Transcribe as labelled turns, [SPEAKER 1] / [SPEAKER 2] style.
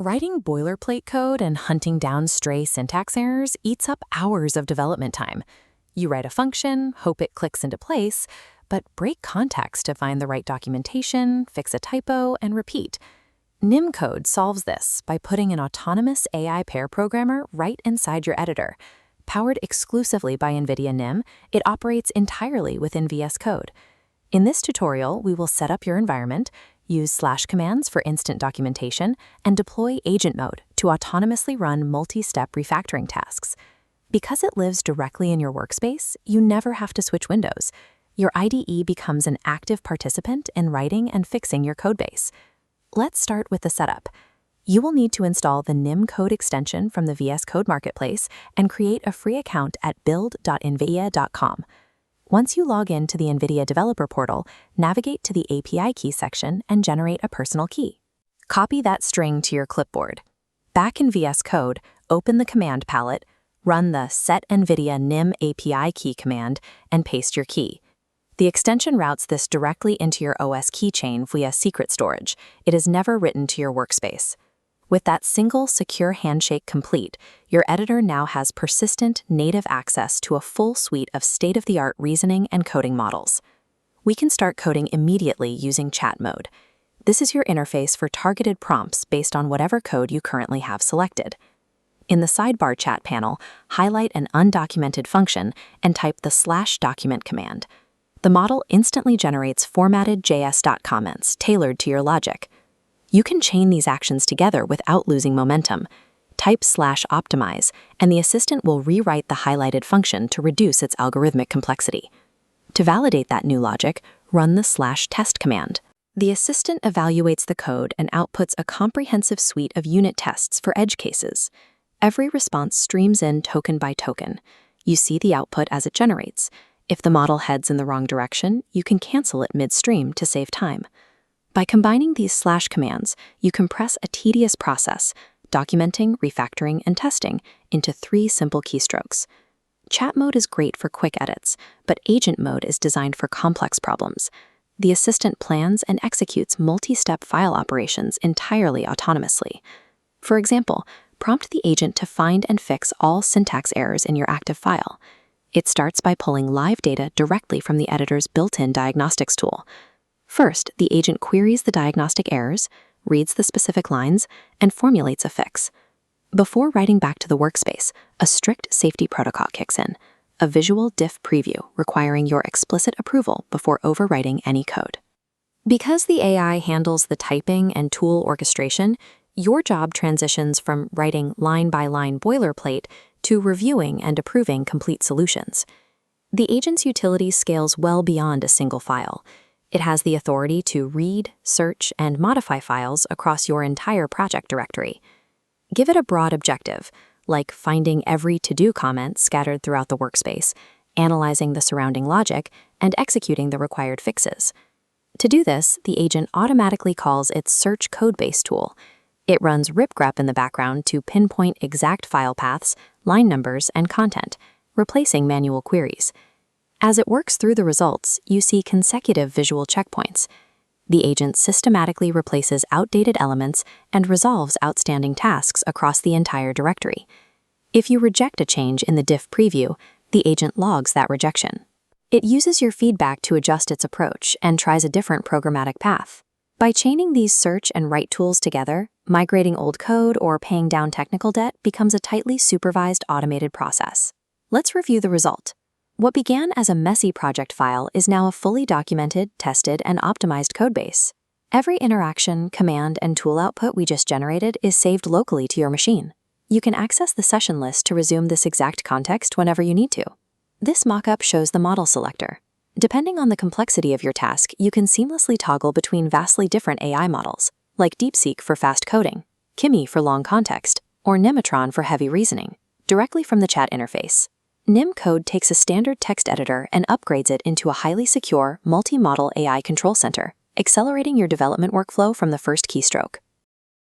[SPEAKER 1] Writing boilerplate code and hunting down stray syntax errors eats up hours of development time. You write a function, hope it clicks into place, but break context to find the right documentation, fix a typo, and repeat. NIm Code solves this by putting an autonomous AI pair programmer right inside your editor. Powered exclusively by NVIDIA NIM, it operates entirely within VS Code. In this tutorial, we will set up your environment, use slash commands for instant documentation, and deploy agent mode to autonomously run multi-step refactoring tasks. Because it lives directly in your workspace, you never have to switch windows. Your IDE becomes an active participant in writing and fixing your codebase. Let's start with the setup. You will need to install the NIm Code extension from the VS Code Marketplace and create a free account at build.nvidia.com. Once you log in to the NVIDIA Developer Portal, navigate to the API key section and generate a personal key. Copy that string to your clipboard. Back in VS Code, open the command palette, run the set NVIDIA NIM API key command, and paste your key. The extension routes this directly into your OS keychain via secret storage. It is never written to your workspace. With that single secure handshake complete, your editor now has persistent native access to a full suite of state-of-the-art reasoning and coding models. We can start coding immediately using chat mode. This is your interface for targeted prompts based on whatever code you currently have selected. In the sidebar chat panel, highlight an undocumented function and type the /document command. The model instantly generates formatted JS.comments tailored to your logic. You can chain these actions together without losing momentum. Type /optimize, and the assistant will rewrite the highlighted function to reduce its algorithmic complexity. To validate that new logic, run the /test command. The assistant evaluates the code and outputs a comprehensive suite of unit tests for edge cases. Every response streams in token by token. You see the output as it generates. If the model heads in the wrong direction, you can cancel it midstream to save time. By combining these /commands, you compress a tedious process, documenting, refactoring, and testing, into 3 simple keystrokes. Chat mode is great for quick edits, but agent mode is designed for complex problems. The assistant plans and executes multi-step file operations entirely autonomously. For example, prompt the agent to find and fix all syntax errors in your active file. It starts by pulling live data directly from the editor's built-in diagnostics tool. First, the agent queries the diagnostic errors, reads the specific lines, and formulates a fix. Before writing back to the workspace, a strict safety protocol kicks in, a visual diff preview requiring your explicit approval before overwriting any code. Because the AI handles the typing and tool orchestration, your job transitions from writing line-by-line boilerplate to reviewing and approving complete solutions. The agent's utility scales well beyond a single file. It has the authority to read, search, and modify files across your entire project directory. Give it a broad objective, like finding every to-do comment scattered throughout the workspace, analyzing the surrounding logic, and executing the required fixes. To do this, the agent automatically calls its search codebase tool. It runs ripgrep in the background to pinpoint exact file paths, line numbers, and content, replacing manual queries. As it works through the results, you see consecutive visual checkpoints. The agent systematically replaces outdated elements and resolves outstanding tasks across the entire directory. If you reject a change in the diff preview, the agent logs that rejection. It uses your feedback to adjust its approach and tries a different programmatic path. By chaining these search and write tools together, migrating old code or paying down technical debt becomes a tightly supervised automated process. Let's review the result. What began as a messy project file is now a fully documented, tested, and optimized codebase. Every interaction, command, and tool output we just generated is saved locally to your machine. You can access the session list to resume this exact context whenever you need to. This mockup shows the model selector. Depending on the complexity of your task, you can seamlessly toggle between vastly different AI models, like DeepSeek for fast coding, Kimi for long context, or Nematron for heavy reasoning, directly from the chat interface. NIm Code takes a standard text editor and upgrades it into a highly secure, multi-model AI control center, accelerating your development workflow from the first keystroke.